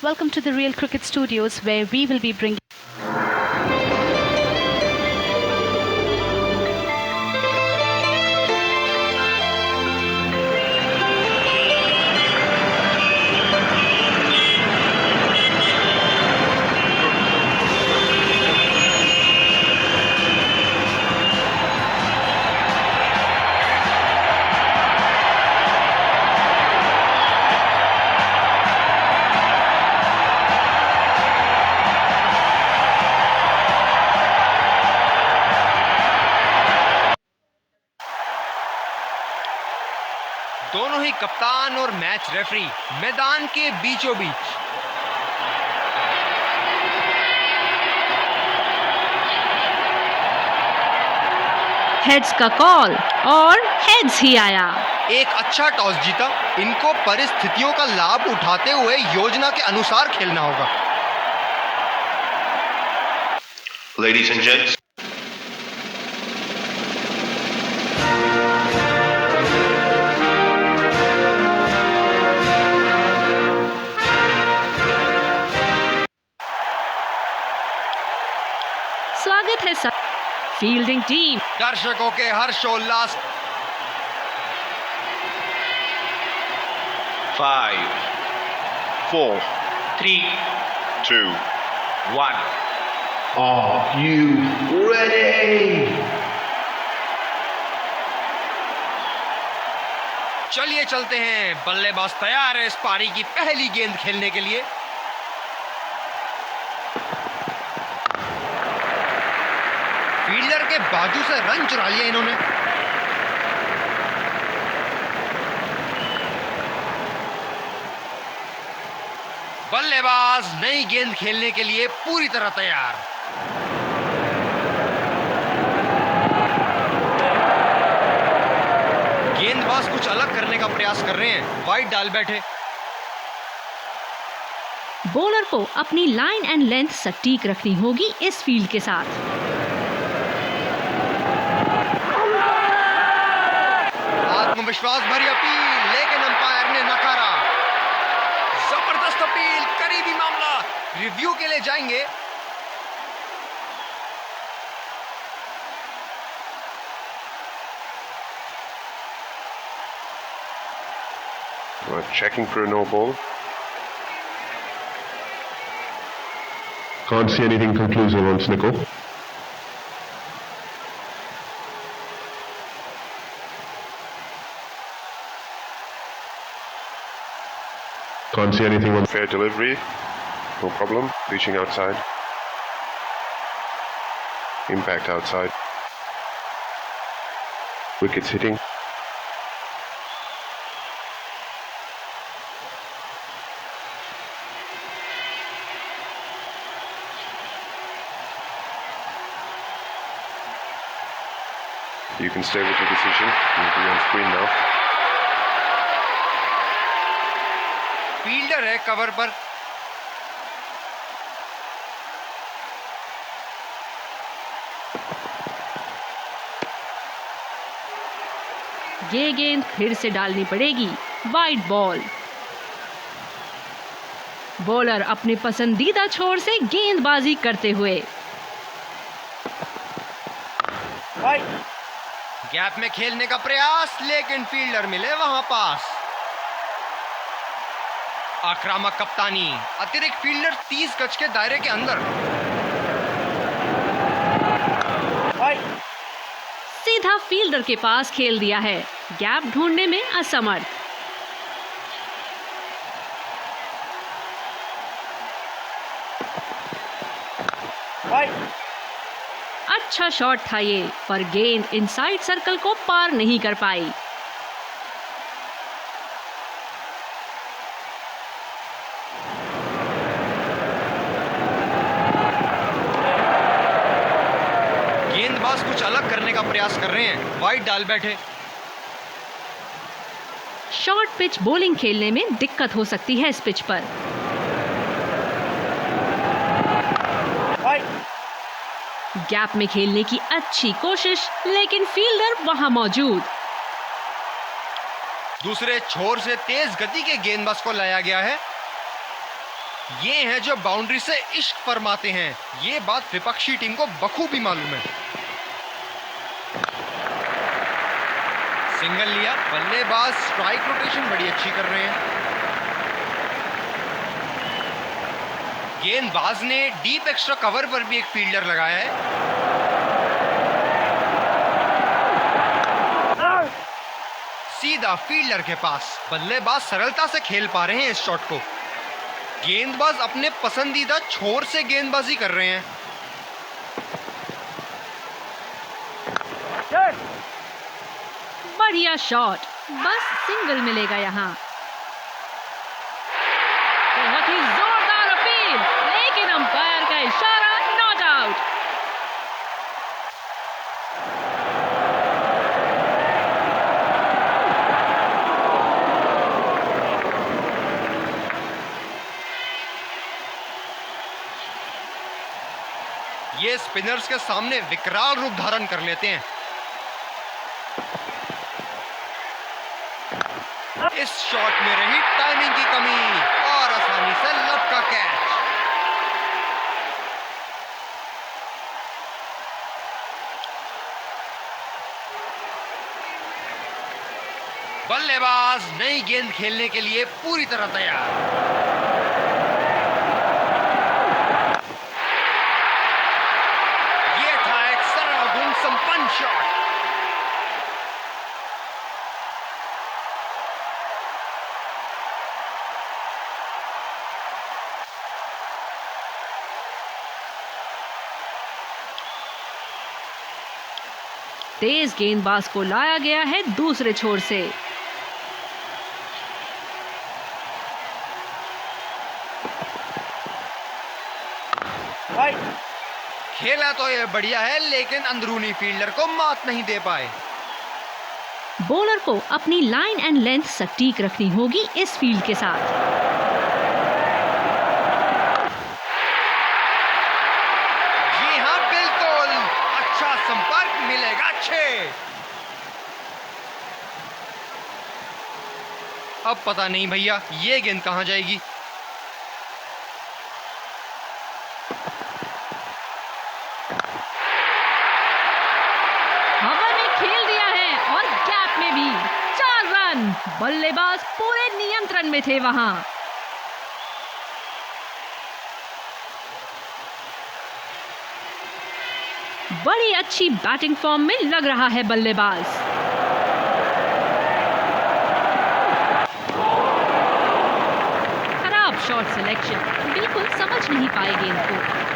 Welcome to the Real Cricket Studios, where we will be bringing दोनों ही कप्तान और match referee मैदान के बीचों बीच। हेड्स का कॉल और हेड्स ही आया। एक अच्छा टॉस जीता। इनको परिस्थितियों का लाभ उठाते हुए योजना के अनुसार खेलना होगा। Ladies and gents, स्वागत है सब फील्डिंग टीम। दर्शकों के हर्षोल्लास। 5, 4, 3, 2, 1. are you ready? चलिए चलते हैं। बल्लेबाज तैयार है इस पारी की पहली गेंद खेलने के लिए। फील्डर के बाजू से रन चुरा लिया इन्होंने। बल्लेबाज नई गेंद खेलने के लिए पूरी तरह तैयार। गेंदबाज कुछ अलग करने का प्रयास कर रहे हैं। वाइड डाल बैठे। बॉलर को अपनी लाइन एंड लेंथ सटीक रखनी होगी इस फील्ड के साथ। आत्मविश्वास भरी अपील, लेकिन अंपायर ने नकारा। जबरदस्त अपील, करीबी मामला। रिव्यू के लिए जाएंगे। We're checking for a no ball. Can't see anything conclusive on Snickle. Can't see anything on fair delivery. No problem. Reaching outside. Impact outside. Wickets hitting. You can stay with your decision. You'll be on screen now. Fielder है cover पर। ये गेंद फिर से डालनी पड़ेगी। Wide ball. Bowler अपने पसंदीदा छोर से गेंदबाजी करते हुए। गैप में खेलने का प्रयास, लेकिन फील्डर मिले वहां पास। आक्रामक कप्तानी। अतिरिक्त फील्डर 30 गज के दायरे के अंदर। सीधा फील्डर के पास खेल दिया है। गैप ढूंढने में असमर्थ। अच्छा शॉट था ये, पर गेंद इनसाइड सर्कल को पार नहीं कर पाई। गेंदबाज कुछ अलग करने का प्रयास कर रहे हैं। वाइड डाल बैठे। शॉर्ट पिच बॉलिंग खेलने में दिक्कत हो सकती है इस पिच पर। गैप में खेलने की अच्छी कोशिश, लेकिन फील्डर वहां मौजूद। दूसरे छोर से तेज गति के गेंदबाज को लाया गया है। ये हैं जो बाउंड्री से इश्क फरमाते हैं। ये बात विपक्षी टीम को बखूबी मालूम है। सिंगल लिया, बल्लेबाज स्ट्राइक रोटेशन बड़ी अच्छी कर रहे हैं। गेंदबाज ने डीप एक्स्ट्रा कवर पर भी एक फील्डर लगाया है। सीधा फील्डर के पास। बल्लेबाज सरलता से खेल पा रहे हैं इस शॉट को। गेंदबाज अपने पसंदीदा छोर से गेंदबाजी कर रहे हैं। बढ़िया शॉट, बस सिंगल मिलेगा यहाँ। बहुत ही जोरदार अपील, लेकिन अंपायर का इशारा नॉट आउट। ये स्पिनर्स के सामने विकराल रूप धारण कर लेते हैं। इस शॉट में रही टाइमिंग की कमी और आसानी से लपका कैच। बल्लेबाज नई गेंद खेलने के लिए पूरी तरह तैयार। संपन्न शॉट। तेज गेंदबाज को लाया गया है दूसरे छोर से। खेला तो ये बढ़िया है, लेकिन अंदरूनी फील्डर को मात नहीं दे पाए। बॉलर को अपनी लाइन एंड लेंथ सटीक रखनी होगी इस फील्ड के साथ। जी हाँ, बिल्कुल अच्छा संपर्क मिलेगा। अब पता नहीं भैया ये गेंद कहां जाएगी। बल्लेबाज पूरे नियंत्रण में थे वहां। बड़ी अच्छी बैटिंग फॉर्म में लग रहा है बल्लेबाज। खराब शॉट सिलेक्शन, बिल्कुल समझ नहीं पाए गेंद को।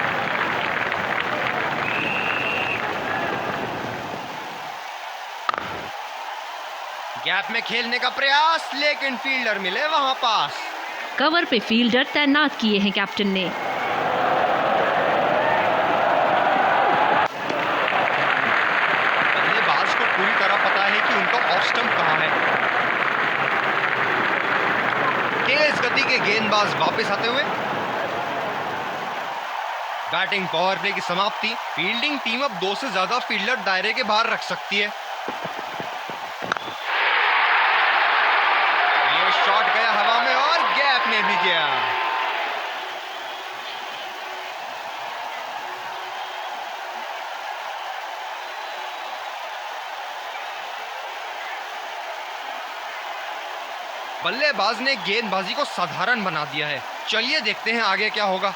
गैप में खेलने का प्रयास, लेकिन फील्डर मिले वहां पास। कवर पे फील्डर तैनात किए हैं कैप्टन ने। बल्लेबाज को पूरी तरह पता है कि उनका ऑफ स्टंप कहां है। तेज गति के गेंदबाज वापस आते हुए। बैटिंग पावर प्ले की समाप्ति। फील्डिंग टीम अब 2 से ज्यादा फील्डर दायरे के बाहर रख सकती है। शॉट गया हवा में और गैप में भी गया। बल्लेबाज ने गेंदबाजी को साधारण बना दिया है। चलिए देखते हैं आगे क्या होगा।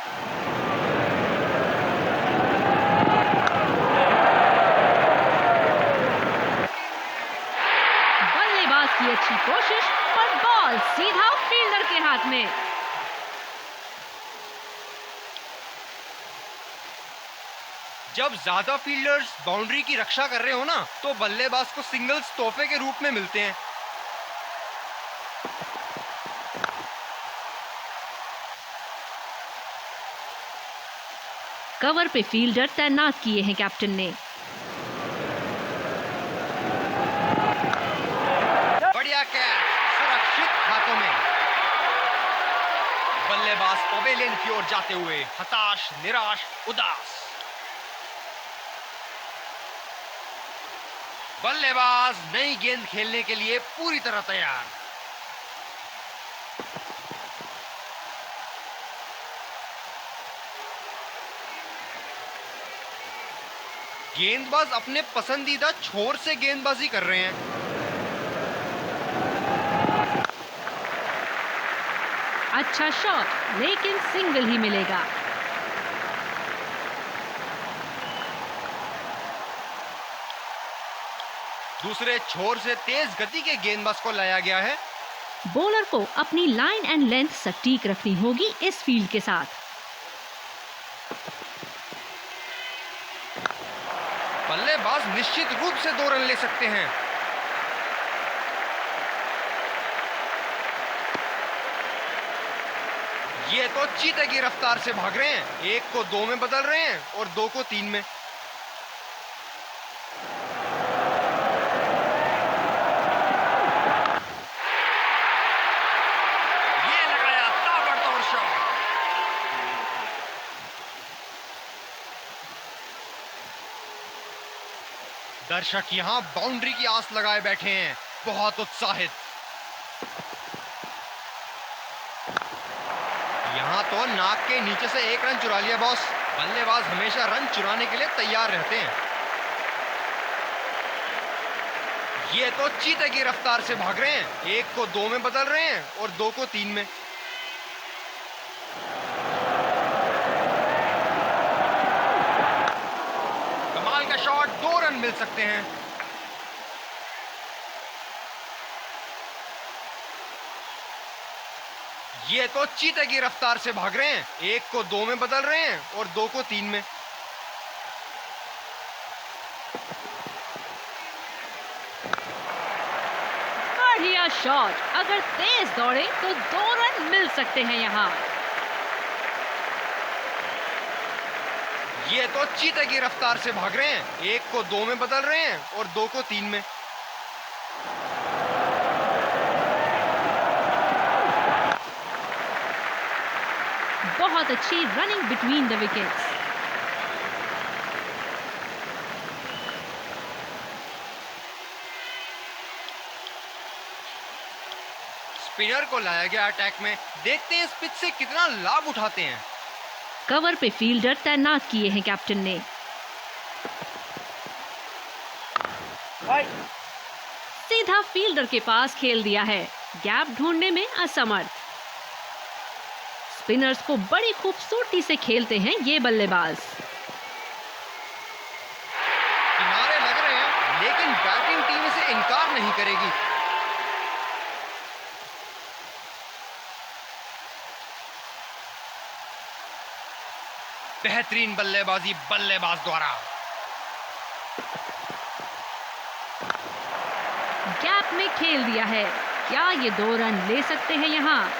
बल्लेबाज की अच्छी कोशिश, पर बॉल सीधा फील्डर के हाथ में। जब ज्यादा फील्डर्स बाउंड्री की रक्षा कर रहे हो ना, तो बल्लेबाज को सिंगल्स तोहफे के रूप में मिलते हैं। कवर पे फील्डर तैनात किए हैं कैप्टन ने। बढ़िया कैच, सुरक्षित हाथों में। बल्लेबाज पवेलियन की ओर जाते हुए हताश, निराश, उदास। बल्लेबाज नई गेंद खेलने के लिए पूरी तरह तैयार। गेंदबाज अपने पसंदीदा छोर से गेंदबाजी कर रहे हैं। अच्छा शॉट, लेकिन सिंगल ही मिलेगा। दूसरे छोर से तेज गति के गेंदबाज को लाया गया है। बॉलर को अपनी लाइन एंड लेंथ सटीक रखनी होगी इस फील्ड के साथ। बल्लेबाज निश्चित रूप से 2 रन ले सकते हैं। ये तो चीते की रफ्तार से भाग रहे हैं। 1 को 2 में बदल रहे हैं और 2 को 3 में। ये लगाया ताबड़तोड़ शॉट। दर्शक यहां बाउंड्री की आस लगाए बैठे हैं, बहुत उत्साहित। यहां तो नाक के नीचे से 1 रन चुरा लिया बॉस। बल्लेबाज हमेशा रन चुराने के लिए तैयार रहते हैं। ये तो चीते की रफ्तार से भाग रहे हैं। 1 को 2 में बदल रहे हैं और 2 को 3 में। कमाल का शॉट, 2 रन मिल सकते हैं। ये तो चीते की रफ्तार से भाग रहे हैं। 1 को 2 में बदल रहे हैं और 2 को 3 में। बढ़िया शॉट, अगर तेज दौड़े तो 2 रन मिल सकते हैं यहाँ। ये तो चीते की रफ्तार से भाग रहे हैं। 1 को 2 में बदल रहे हैं और 2 को 3 में। बहुत अच्छी running between the wickets. Spinner को लाया गया अटैक में। देखते हैं इस पिच से कितना लाभ उठाते हैं। कवर पे फील्डर तैनात किए हैं कैप्टन ने। सीधा फील्डर के पास खेल दिया है, गैप ढूंढने में असमर्थ। स्पिनर्स को बड़ी खूबसूरती से खेलते हैं ये बल्लेबाज। किनारे लग रहे हैं, लेकिन बैटिंग टीम इसे इनकार नहीं करेगी। बेहतरीन बल्लेबाजी बल्लेबाज द्वारा। गैप में खेल दिया है। क्या ये 2 रन ले सकते हैं यहाँ?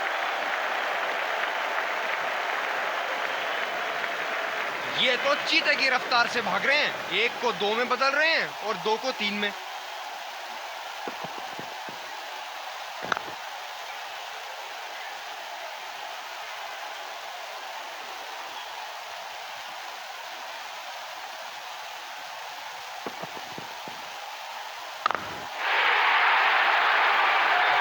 ये तो चीते की रफ्तार से भाग रहे हैं। 1 को 2 में बदल रहे हैं और 2 को 3 में।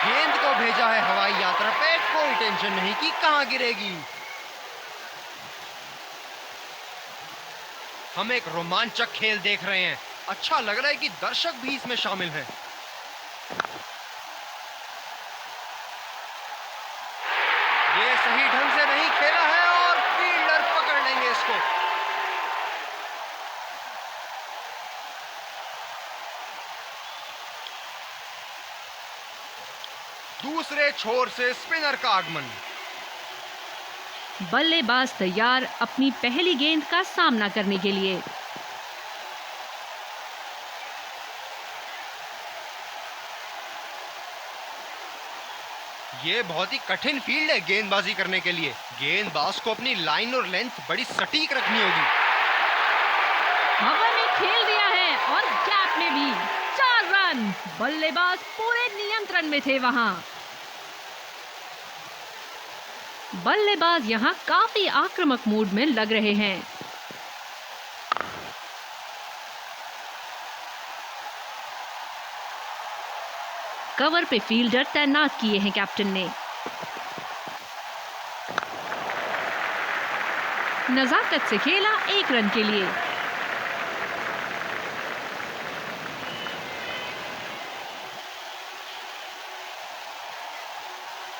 गेंद को भेजा है हवाई यात्रा पे, कोई टेंशन नहीं कि कहां गिरेगी। हम एक रोमांचक खेल देख रहे हैं। अच्छा लग रहा है कि दर्शक भी इसमें शामिल हैं। ये सही ढंग से नहीं खेला है और फील्डर पकड़ लेंगे इसको। दूसरे छोर से स्पिनर का आगमन। बल्लेबाज तैयार अपनी पहली गेंद का सामना करने के लिए। ये बहुत ही कठिन फील्ड है गेंदबाजी करने के लिए। गेंदबाज को अपनी लाइन और लेंथ बड़ी सटीक रखनी होगी। हवा में खेल दिया है और गैप में भी 4 रन। बल्लेबाज पूरे नियंत्रण में थे वहां। बल्लेबाज यहां काफी आक्रामक मूड में लग रहे हैं। कवर पे फील्डर तैनात किए हैं कैप्टन ने। नजाकत से खेला 1 रन के लिए।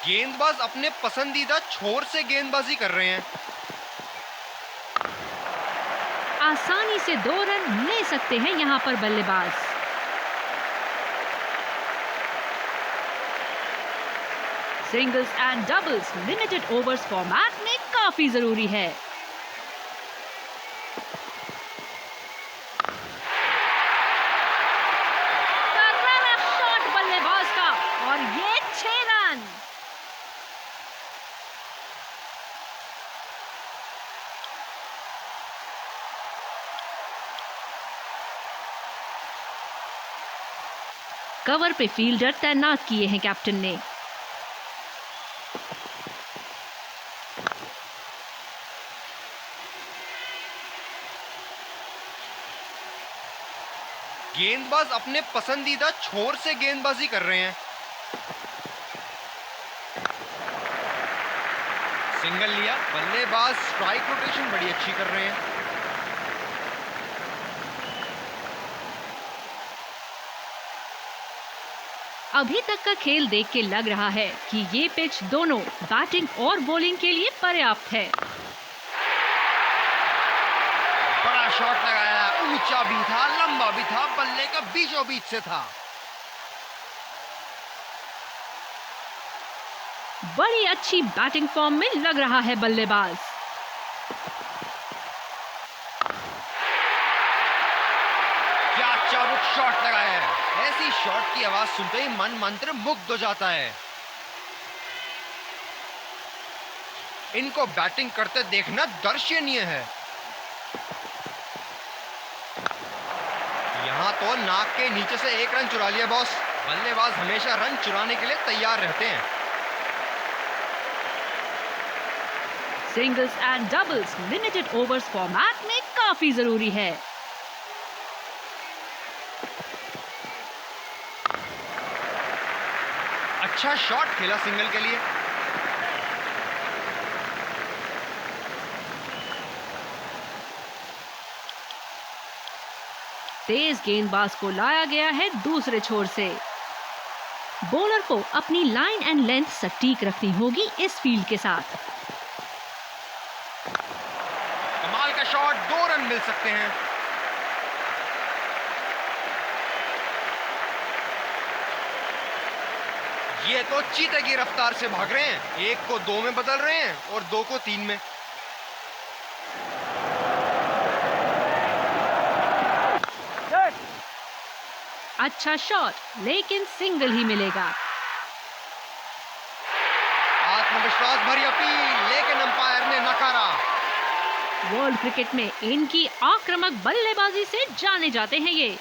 गेंदबाज अपने पसंदीदा छोर से गेंदबाजी कर रहे हैं। आसानी से 2 रन ले सकते हैं यहाँ पर बल्लेबाज। Singles and doubles limited overs format में काफी जरूरी है। करारा शॉट बल्लेबाज का और ये 6 रन। कवर पे फील्डर तैनात किए हैं कैप्टन ने। गेंदबाज अपने पसंदीदा छोर से गेंदबाजी कर रहे हैं। सिंगल लिया, बल्लेबाज स्ट्राइक रोटेशन बड़ी अच्छी कर रहे हैं। अभी तक का खेल देख के लग रहा है कि ये पिच दोनों बैटिंग और बॉलिंग के लिए पर्याप्त है। बड़ा शॉट लगाया, ऊंचा भी था, लंबा भी था, बल्ले का बीचों बीच से था। बड़ी अच्छी बैटिंग फॉर्म में लग रहा है बल्लेबाज। क्या चाबुक शॉट लगाया है। ऐसी शॉट की आवाज सुनते ही मन मंत्र मुग्ध हो जाता है। इनको बैटिंग करते देखना दर्शनीय है। यहां तो नाक के नीचे से 1 रन चुरा लिया बॉस। बल्लेबाज हमेशा रन चुराने के लिए तैयार रहते हैं। Singles and doubles limited overs format में काफी जरूरी है। अच्छा शॉट खेला सिंगल के लिए। तेज गेंदबाज को लाया गया है दूसरे छोर से। बॉलर को अपनी लाइन एंड लेंथ सटीक रखनी होगी इस फील्ड के साथ। कमाल का शॉट, 2 रन मिल सकते हैं। ये तो चीते की रफ्तार से भाग रहे हैं। 1 को 2 में बदल रहे हैं और 2 को 3 में। अच्छा शॉट, लेकिन सिंगल ही मिलेगा। आत्मविश्वास भरी अपील, लेकिन अंपायर ने नकारा। वर्ल्ड क्रिकेट में इनकी आक्रामक बल्लेबाजी से जाने जाते हैं ये।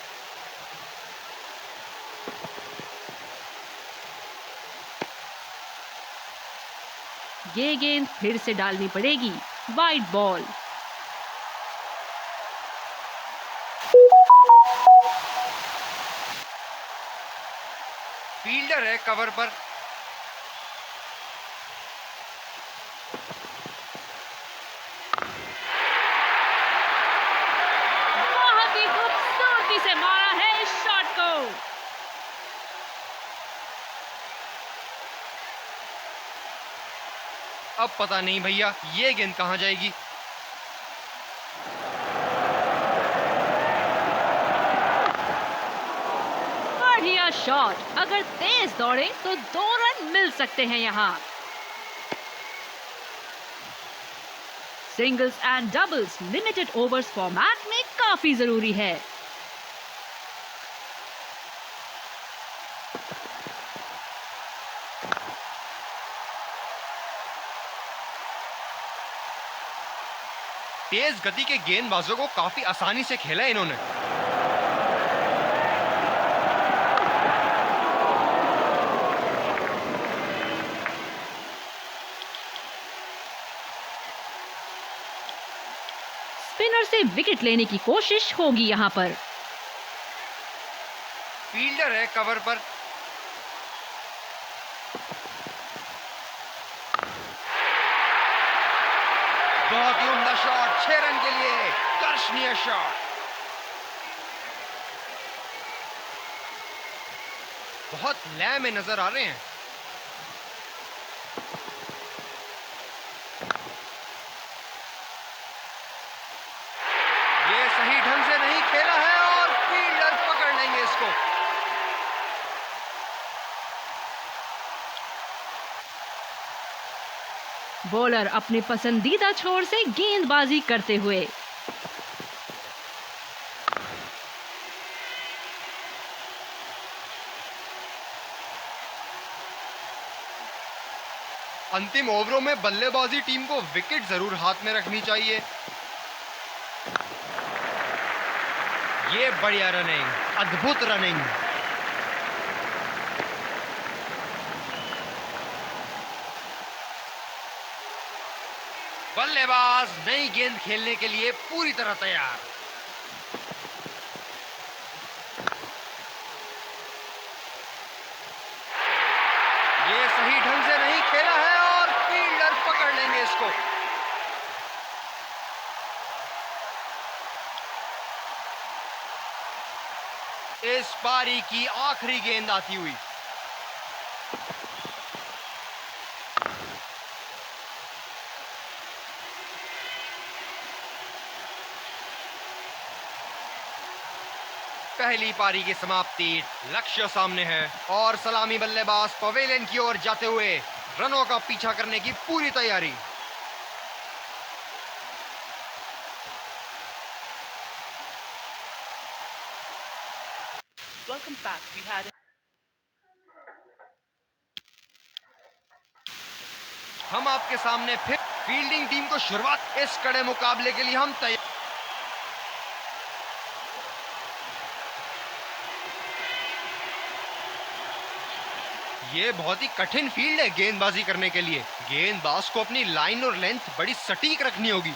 ये गेंद फिर से डालनी पड़ेगी। Wide ball. फील्डर है कवर पर। बहुत ही खूबसूरती से मारा है इस शॉट को। अब पता नहीं भैया ये गेंद कहां जाएगी। बढ़िया शॉट, अगर तेज दौड़े तो 2 रन मिल सकते हैं यहां। Singles and doubles limited overs format में काफी जरूरी है। तेज गति के गेंदबाजों को काफी आसानी से खेला इन्होंने। स्पिनर से विकेट लेने की कोशिश होगी यहां पर। फील्डर है कवर पर। बहुत ही उम्दा शॉट, 6 रन के लिए दर्शनीय शॉट। बहुत लय में नजर आ रहे हैं। बॉलर अपने पसंदीदा छोर से गेंदबाजी करते हुए। अंतिम ओवरों में बल्लेबाजी टीम को विकेट जरूर हाथ में रखनी चाहिए। ये बढ़िया रनिंग, अद्भुत रनिंग। बल्लेबाज नई गेंद खेलने के लिए पूरी तरह तैयार। ये सही ढंग से नहीं खेला है और फील्डर पकड़ लेंगे इसको। इस पारी की आखिरी गेंद आती हुई। पहली पारी की समाप्ति, लक्ष्य सामने है और सलामी बल्लेबाज पवेलियन की ओर जाते हुए रनों का पीछा करने की पूरी तैयारी। Welcome back. We had हम आपके सामने फिर फील्डिंग टीम को शुरुआत। इस कड़े मुकाबले के लिए हम तैयार। ये बहुत ही कठिन फील्ड है गेंदबाजी करने के लिए। गेंदबाज को अपनी लाइन और लेंथ बड़ी सटीक रखनी होगी।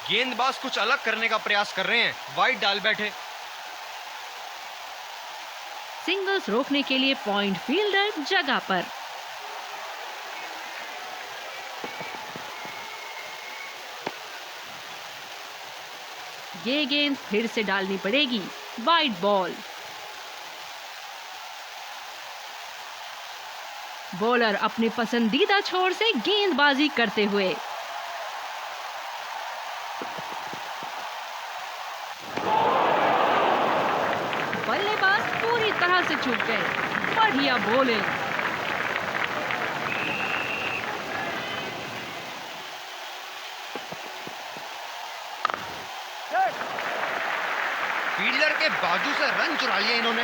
गेंदबाज कुछ अलग करने का प्रयास कर रहे हैं, वाइड डाल बैठे। सिंगल्स रोकने के लिए पॉइंट फील्डर जगह पर। ये गेंद फिर से डालनी पड़ेगी, वाइड बॉल। बॉलर अपने पसंदीदा छोर से गेंदबाजी करते हुए। बल्लेबाज पूरी तरह से चूक गए। बढ़िया बॉलिंग। फील्डर के बाजू से रन चुरा लिए इन्होंने।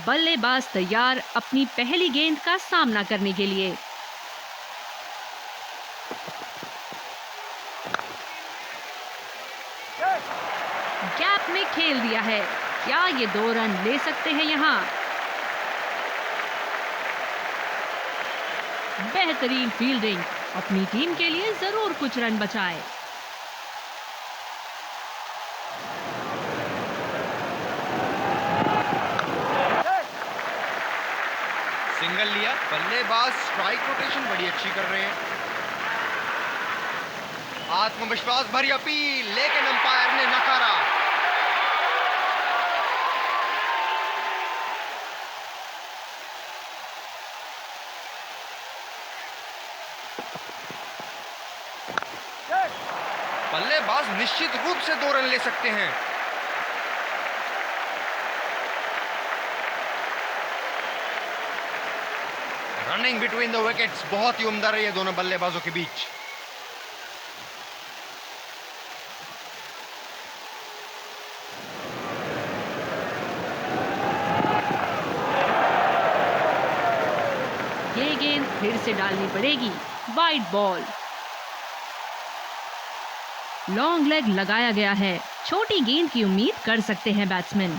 बल्लेबाज तैयार अपनी पहली गेंद का सामना करने के लिए। गैप में खेल दिया है। क्या ये 2 रन ले सकते हैं यहां? बेहतरीन फील्डिंग। अपनी टीम के लिए जरूर कुछ रन बचाए। सिंगल लिया। बल्लेबाज स्ट्राइक रोटेशन बड़ी अच्छी कर रहे हैं। आत्मविश्वास भरी अपील, लेकिन अंपायर ने नकारा। बल्लेबाज निश्चित रूप से 2 रन ले सकते हैं। रनिंग बिटवीन द विकेट्स बहुत ही उम्दा रही है दोनों बल्लेबाजों के बीच। ये गेंद फिर से डालनी पड़ेगी, वाइड बॉल। लॉन्ग लेग लगाया गया है। छोटी गेंद की उम्मीद कर सकते हैं बैट्समैन।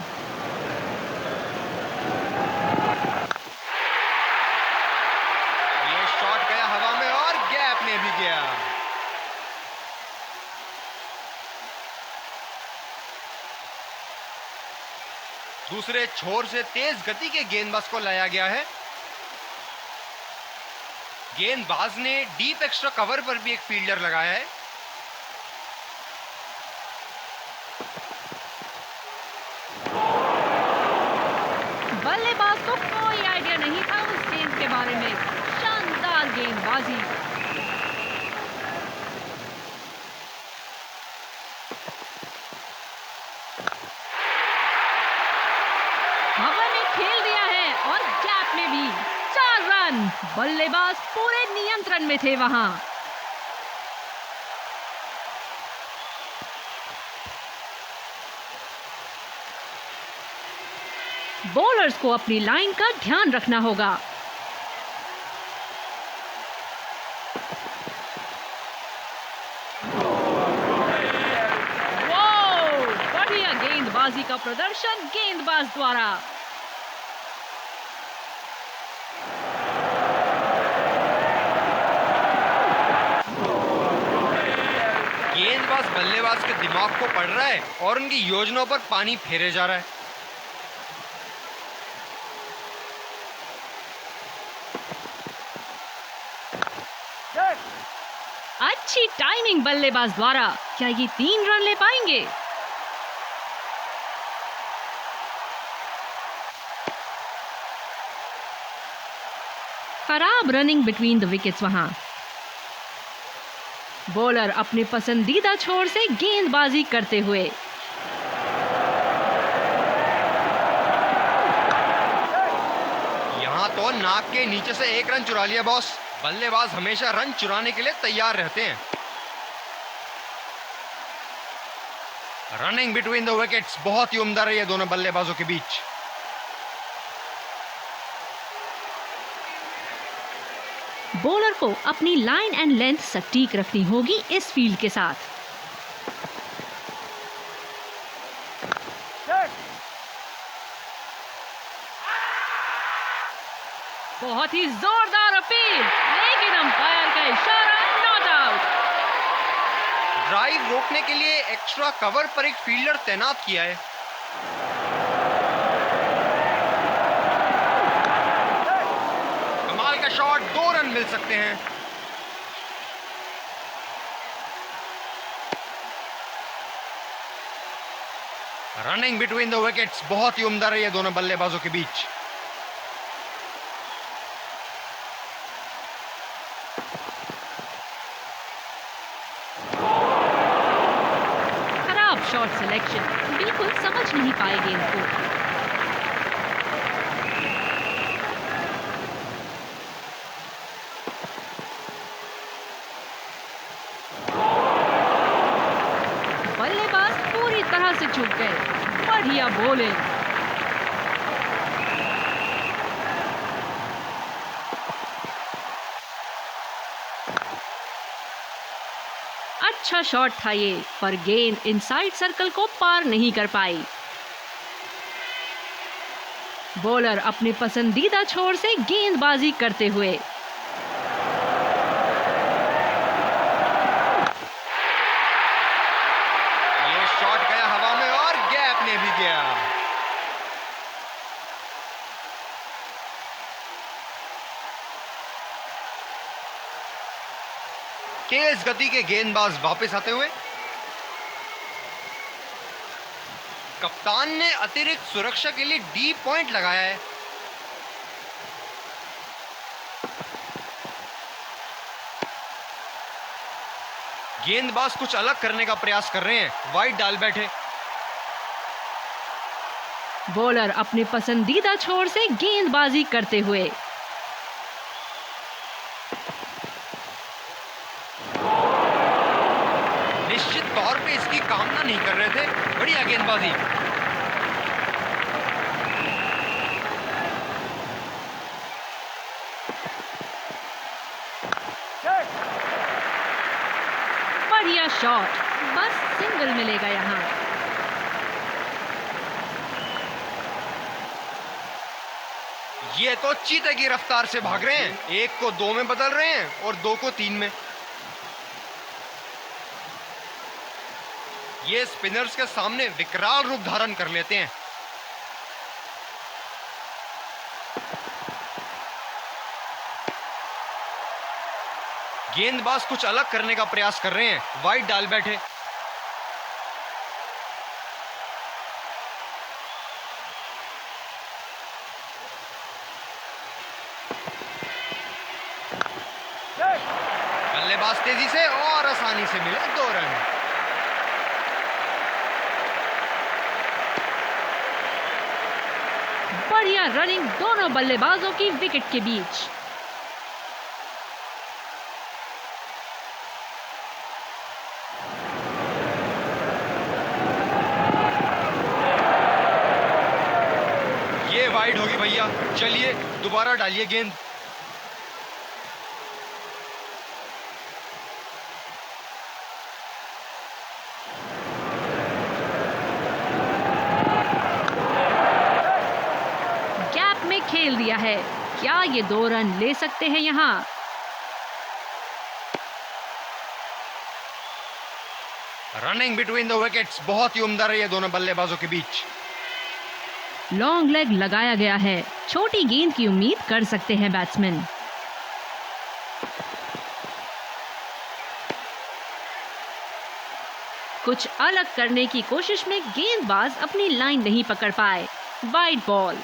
ये शॉट गया हवा में और गैप में भी गया। दूसरे छोर से तेज गति के गेंदबाज को लाया गया है। गेंदबाज ने डीप एक्स्ट्रा कवर पर भी एक फील्डर लगाया है। बल्लेबाज को कोई आइडिया नहीं था उस गेंद के बारे में। शानदार गेंदबाजी। में भी 4 रन। बल्लेबाज पूरे नियंत्रण में थे वहां। बॉलर्स को अपनी लाइन का ध्यान रखना होगा। वाह! बढ़िया गेंदबाजी का प्रदर्शन गेंदबाज द्वारा। गेंदबाज बल्लेबाज के दिमाग को पढ़ रहा है और उनकी योजनाओं पर पानी फेरे जा रहा है। अच्छी टाइमिंग बल्लेबाज द्वारा। क्या ये 3 रन ले पाएंगे? खराब रनिंग बिटवीन द विकेट्स वहां। बॉलर अपने पसंदीदा छोर से गेंदबाजी करते हुए। यहाँ तो नाक के नीचे से 1 रन चुरा लिया बॉस। बल्लेबाज हमेशा रन चुराने के लिए तैयार रहते हैं। रनिंग बिटवीन द विकेट्स बहुत ही उम्दा रही है दोनों बल्लेबाजों के बीच। बॉलर को अपनी लाइन एंड लेंथ सटीक रखनी होगी इस फील्ड के साथ। बहुत ही जोरदार अपील, लेकिन अंपायर का इशारा नॉट आउट। ड्राइव रोकने के लिए एक्स्ट्रा कवर पर एक फील्डर तैनात किया है। कमाल का शॉट, 2 रन मिल सकते हैं। रनिंग बिटवीन द विकेट्स बहुत ही उम्दा रही है दोनों बल्लेबाजों के बीच। खराब शॉट सिलेक्शन, बिल्कुल समझ नहीं पाए गेंद को। बल्लेबाज पूरी तरह से चूक गए। बढ़िया बॉलिंग। अच्छा शॉट था ये, पर गेंद इनसाइड सर्कल को पार नहीं कर पाई। बॉलर अपने पसंदीदा छोर से गेंदबाजी करते हुए। ये शॉट गया हवा में और गैप में भी गया। तेज गति के गेंदबाज वापस आते हुए। कप्तान ने अतिरिक्त सुरक्षा के लिए डी पॉइंट लगाया है। गेंदबाज कुछ अलग करने का प्रयास कर रहे हैं, वाइड डाल बैठे। बॉलर अपने पसंदीदा छोर से गेंदबाजी करते हुए। निश्चित तौर पे इसकी कामना नहीं कर रहे थे। बढ़िया गेंदबाजी। बढ़िया शॉट, बस सिंगल मिलेगा यहां। ये तो चीते की रफ्तार से भाग रहे हैं। 1 को 2 में बदल रहे हैं और 2 को 3 में। ये स्पिनर्स के सामने विकराल रूप धारण कर लेते हैं। गेंदबाज कुछ अलग करने का प्रयास कर रहे हैं, वाइड डाल बैठे। बल्लेबाज तेजी से और आसानी से मिले 2 रन। बढ़िया रनिंग दोनों बल्लेबाजों की विकेट के बीच। ये वाइड होगी भैया, चलिए दोबारा डालिए गेंद। गैप में खेल दिया है। क्या ये 2 रन ले सकते हैं यहाँ? रनिंग बिटवीन द विकेट्स बहुत ही उम्दा रही है दोनों बल्लेबाजों के बीच। लॉन्ग लेग लगाया गया है। छोटी गेंद की उम्मीद कर सकते हैं बैट्समैन। कुछ अलग करने की कोशिश में गेंदबाज अपनी लाइन नहीं पकड़ पाए। Wide ball.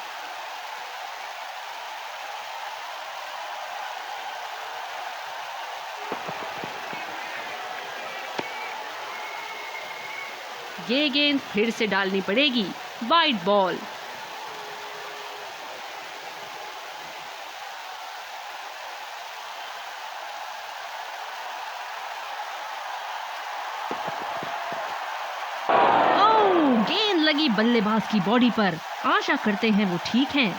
ये गेंद फिर से डालनी पड़ेगी। Wide ball. ओह, गेंद लगी बल्लेबाज की बॉडी पर। आशा करते हैं वो ठीक हैं।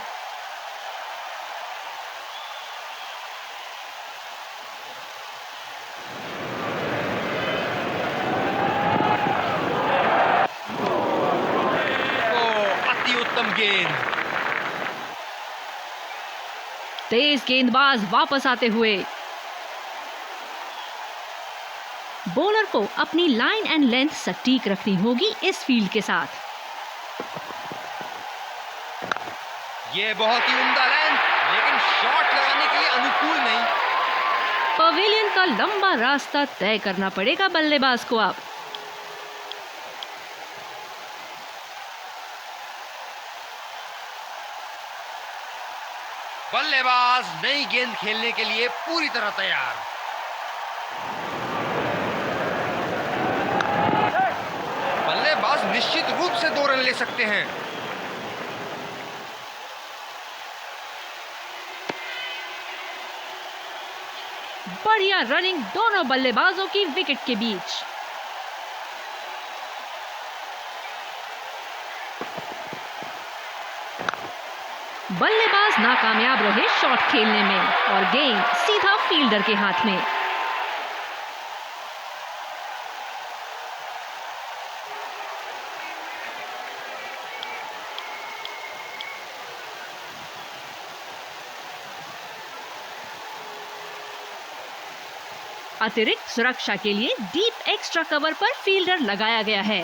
अति उत्तम गेंद। तेज गेंदबाज वापस आते हुए। बॉलर को अपनी लाइन एंड लेंथ सटीक रखनी होगी इस फील्ड के साथ। ये बहुत ही उम्दा लेंथ, लेकिन शॉट लगाने के लिए अनुकूल नहीं। पवेलियन का लंबा रास्ता तय करना पड़ेगा बल्लेबाज को अब। बल्लेबाज नई गेंद खेलने के लिए पूरी तरह तैयार। बल्लेबाज निश्चित रूप से 2 रन ले सकते हैं। बढ़िया रनिंग दोनों बल्लेबाजों की विकेट के बीच। बल्लेबाज नाकामयाब रहे शॉट खेलने में और गेंद सीधा फील्डर के हाथ में। अतिरिक्त सुरक्षा के लिए डीप एक्स्ट्रा कवर पर फील्डर लगाया गया है।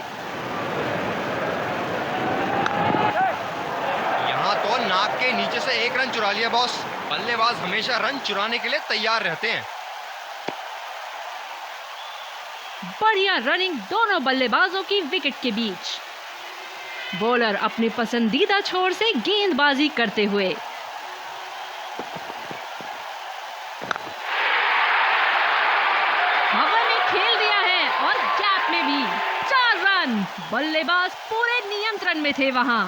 यहाँ तो नाक के नीचे से 1 रन चुरा लिया बॉस। बल्लेबाज हमेशा रन चुराने के लिए तैयार रहते हैं। बढ़िया रनिंग दोनों बल्लेबाजों की विकेट के बीच। बॉलर अपने पसंदीदा छोर से गेंदबाजी करते हुए। हवा में खेल दिया है और गैप में भी 4 रन। बल्लेबाज पूरे नियंत्रण में थे वहां।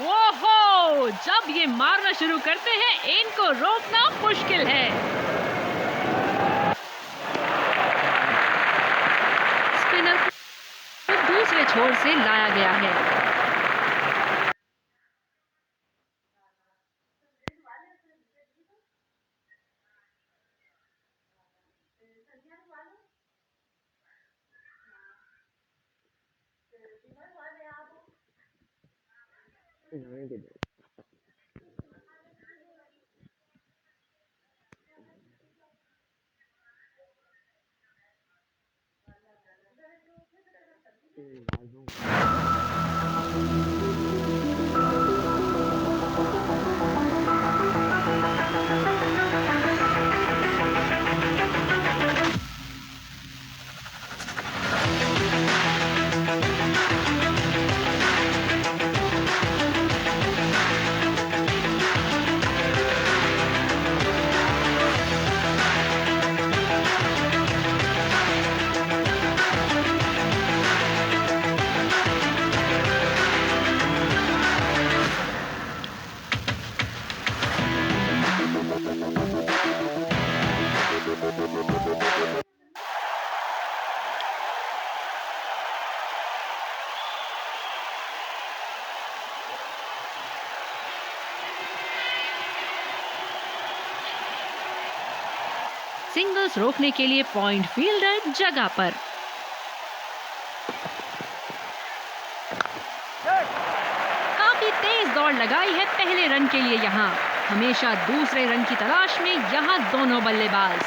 ओहो, जब ये मारना शुरू करते हैं इनको रोकना मुश्किल है। स्पिनर को दूसरे छोर से लाया गया है। सिंगल्स रोकने के लिए पॉइंट फील्डर जगह पर। काफी तेज दौड़ लगाई है पहले रन के लिए यहाँ। हमेशा दूसरे रन की तलाश में यहाँ दोनों बल्लेबाज।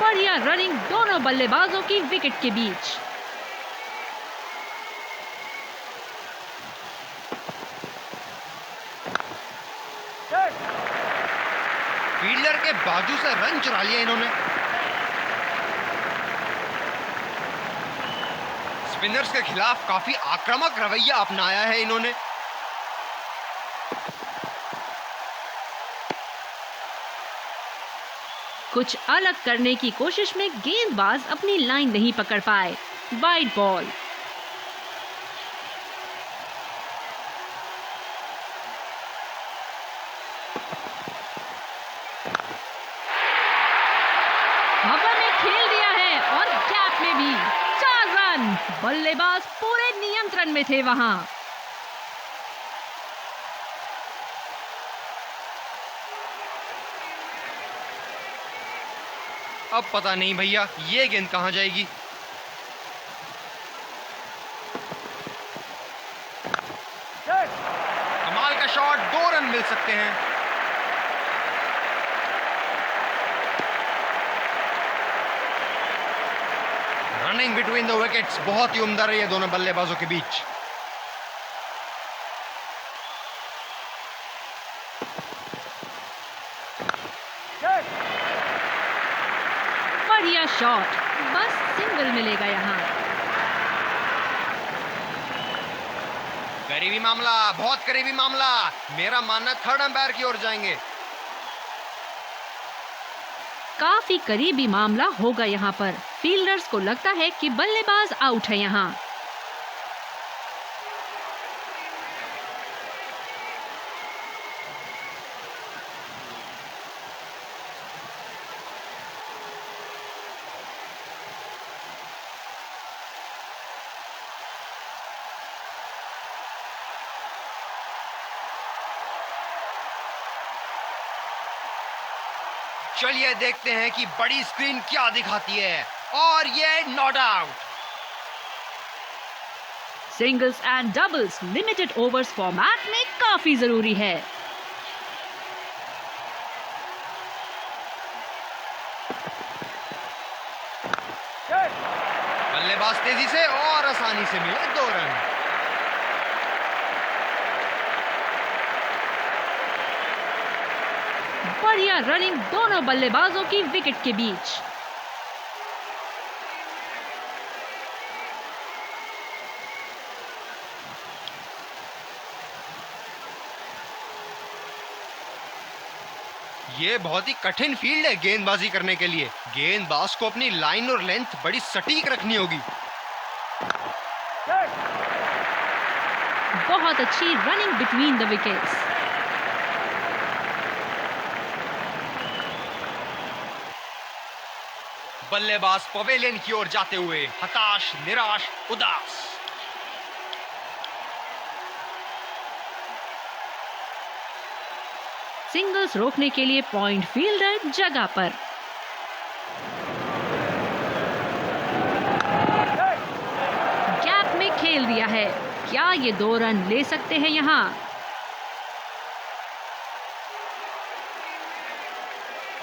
बढ़िया रनिंग दोनों बल्लेबाजों की विकेट के बीच। फील्डर के बाजू से रन चुरा लिया इन्होंने। स्पिनर्स के खिलाफ काफी आक्रामक रवैया अपनाया है इन्होंने। कुछ अलग करने की कोशिश में गेंदबाज अपनी लाइन नहीं पकड़ पाए। Wide ball. हवा में खेल दिया है और गैप में भी 4 रन। बल्लेबाज पूरे नियंत्रण में थे वहां। अब पता नहीं भैया ये गेंद कहां जाएगी। कमाल का शॉट, 2 रन मिल सकते हैं। रनिंग बिटवीन द विकेट्स बहुत ही उम्दा रही है दोनों बल्लेबाजों के बीच। बढ़िया शॉट, बस सिंगल मिलेगा यहाँ। करीबी मामला, बहुत करीबी मामला। मेरा मानना थर्ड अंपायर की ओर जाएंगे। काफी करीबी मामला होगा यहाँ पर। फील्डर्स को लगता है कि बल्लेबाज आउट है यहाँ। चलिए देखते हैं कि बड़ी स्क्रीन क्या दिखाती है। और ये not out. Singles and doubles limited overs format में काफी जरूरी है। बल्लेबाज तेजी से और आसानी से मिले 2 रन। बढ़िया रनिंग दोनों बल्लेबाजों की विकेट के बीच। ये बहुत ही कठिन फील्ड है गेंदबाजी करने के लिए। गेंदबाज को अपनी लाइन और लेंथ बड़ी सटीक रखनी होगी। बहुत अच्छी रनिंग बिटवीन द विकेट्स। बल्लेबाज पवेलियन की ओर जाते हुए हताश, निराश, उदास। सिंगल्स रोकने के लिए पॉइंट फील्डर जगह पर। गैप में खेल दिया है। क्या ये 2 रन ले सकते हैं यहाँ?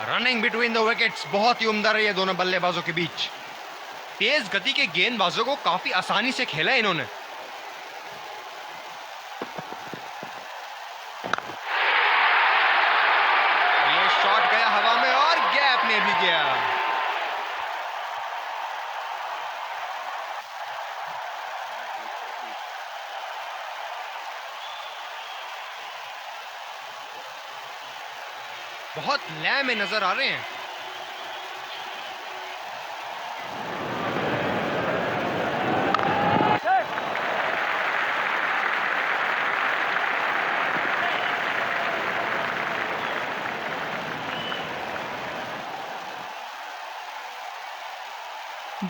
रनिंग बिटवीन द विकेट्स बहुत ही उम्दा रही है दोनों बल्लेबाजों के बीच। तेज गति के गेंदबाजों को काफी आसानी से खेला इन्होंने। ये शॉट गया हवा में और गैप में भी गया। बहुत लय में नजर आ रहे हैं।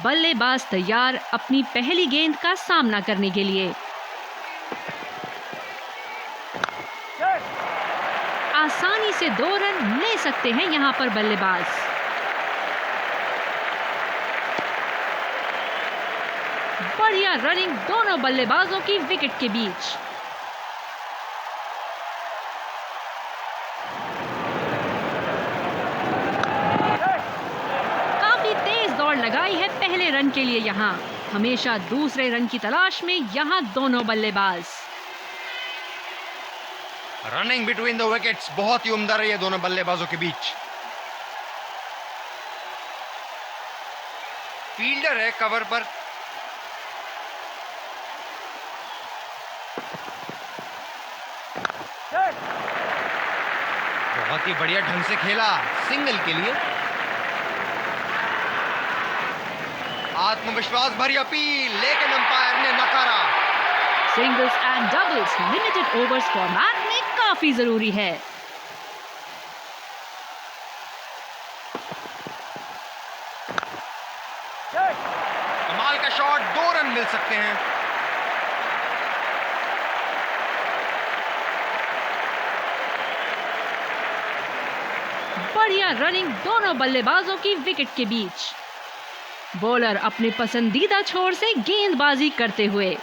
बल्लेबाज तैयार अपनी पहली गेंद का सामना करने के लिए। आसानी से 2 रन ले ले सकते हैं यहाँ पर बल्लेबाज। बढ़िया रनिंग दोनों बल्लेबाजों की विकेट के बीच। काफी तेज दौड़ लगाई है पहले रन के लिए यहाँ। हमेशा दूसरे रन की तलाश में यहाँ दोनों बल्लेबाज। रनिंग बिटवीन द विकेट्स बहुत ही उम्दा रही है दोनों बल्लेबाजों के बीच। फील्डर है कवर पर। बहुत ही बढ़िया ढंग से खेला सिंगल के लिए। आत्मविश्वास भरी अपील, लेकिन अंपायर ने नकारा। Singles and doubles limited overs format में काफी जरूरी है। कमाल का शॉट, 2 रन मिल सकते हैं। बढ़िया रनिंग दोनों बल्लेबाजों की विकेट के बीच। बॉलर अपने पसंदीदा छोर से गेंदबाजी करते हुए।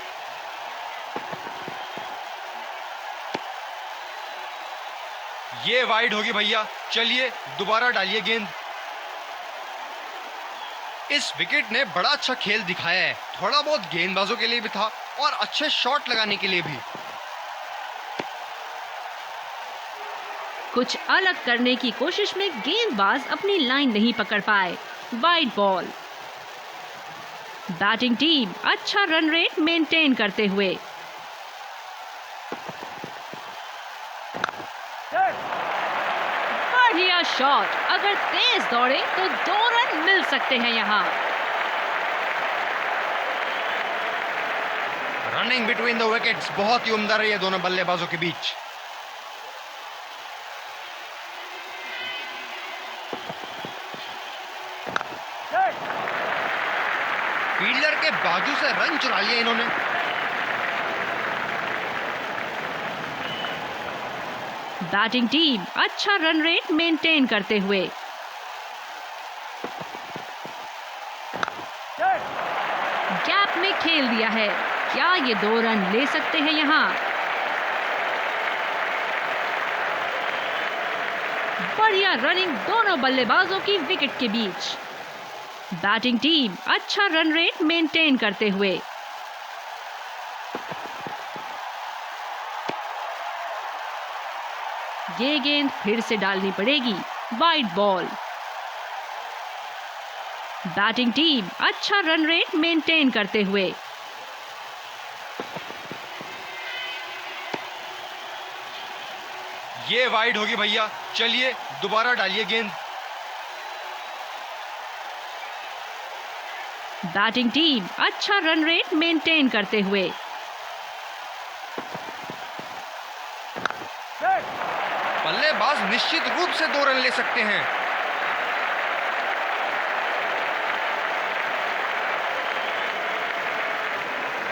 ये वाइड होगी भैया, चलिए दोबारा डालिए गेंद। इस विकेट ने बड़ा अच्छा खेल दिखाया है, थोड़ा बहुत गेंदबाजों के लिए भी था और अच्छे शॉट लगाने के लिए भी। कुछ अलग करने की कोशिश में गेंदबाज अपनी लाइन नहीं पकड़ पाए। Wide ball. बैटिंग टीम अच्छा रन रेट मेंटेन करते हुए। बढ़िया शॉट, अगर तेज दौड़े तो 2 रन मिल सकते हैं यहाँ। रनिंग बिटवीन द विकेट्स बहुत ही उम्दा रही है दोनों बल्लेबाजों के बीच। फील्डर के बाजू से रन चुरा लिया इन्होंने। बैटिंग टीम अच्छा रन रेट मेंटेन करते हुए। गैप में खेल दिया है, क्या ये 2 रन ले सकते हैं यहाँ? बढ़िया रनिंग दोनों बल्लेबाजों की विकेट के बीच। बैटिंग टीम अच्छा रन रेट मेंटेन करते हुए। ये गेंद फिर से डालनी पड़ेगी। Wide ball. बैटिंग टीम अच्छा रन रेट मेंटेन करते हुए। ये वाइड होगी भैया, चलिए दोबारा डालिए गेंद। बैटिंग टीम अच्छा रन रेट मेंटेन करते हुए। बल्लेबाज निश्चित रूप से 2 रन ले सकते हैं।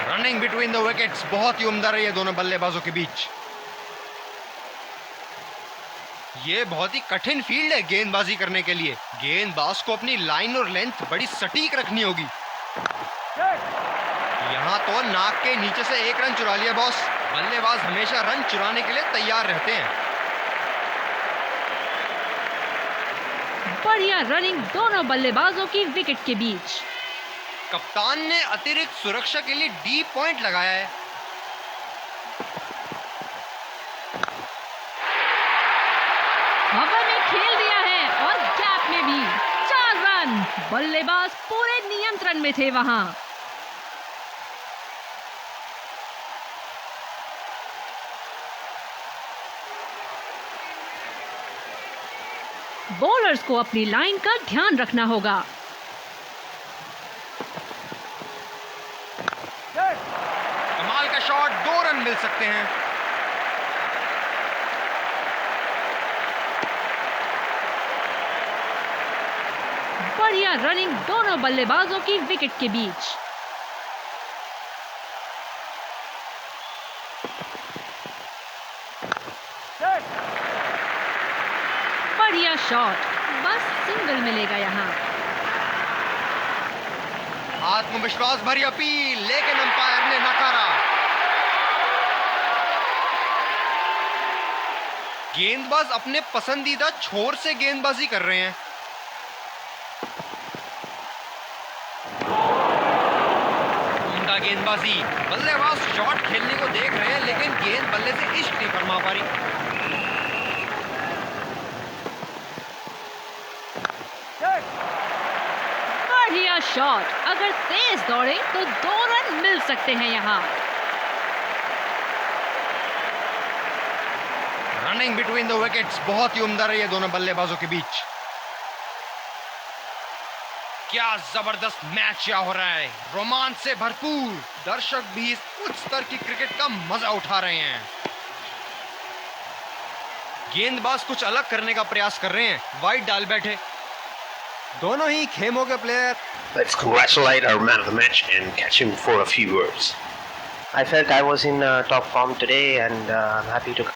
रनिंग बिटवीन द विकेट्स बहुत ही उम्दा रही है दोनों बल्लेबाजों के बीच। ये बहुत ही कठिन फील्ड है गेंदबाजी करने के लिए। गेंदबाज को अपनी लाइन और लेंथ बड़ी सटीक रखनी होगी। यहाँ तो नाक के नीचे से 1 रन चुरा लिया बॉस। बल्लेबाज हमेशा रन चुराने के लिए तैयार रहते हैं। बढ़िया रनिंग दोनों बल्लेबाजों की विकेट के बीच। कप्तान ने अतिरिक्त सुरक्षा के लिए डी पॉइंट लगाया है। हवा में खेल दिया है और गैप में भी 4 रन। बल्लेबाज पूरे नियंत्रण में थे वहां। बॉलर्स को अपनी लाइन का ध्यान रखना होगा। कमाल का शॉट, 2 रन मिल सकते हैं। बढ़िया रनिंग दोनों बल्लेबाजों की विकेट के बीच। बढ़िया शॉट, बस सिंगल मिलेगा यहाँ। आत्मविश्वास भरी अपील, लेकिन अंपायर ने नकारा। गेंदबाज अपने पसंदीदा छोर से गेंदबाजी कर रहे हैं। उम्दा गेंदबाजी, बल्लेबाज शॉट खेलने को देख रहे हैं, लेकिन गेंद बल्ले से इश्क नहीं फरमा पा रही। बढ़िया शॉट, अगर तेज दौड़े तो 2 रन मिल सकते हैं यहाँ। रनिंग बिटवीन द विकेट्स बहुत ही उम्दा रही है दोनों बल्लेबाजों के बीच। क्या जबरदस्त मैच यहाँ हो रहा है, रोमांच से भरपूर। दर्शक भी इस उच्च स्तर की क्रिकेट का मजा उठा रहे हैं। गेंदबाज कुछ अलग करने का प्रयास कर रहे हैं, वाइड डाल बैठे। दोनों ही खेमों के player. Let's congratulate our man of the match and catch him for a few words. I felt I was in top form today and I'm happy to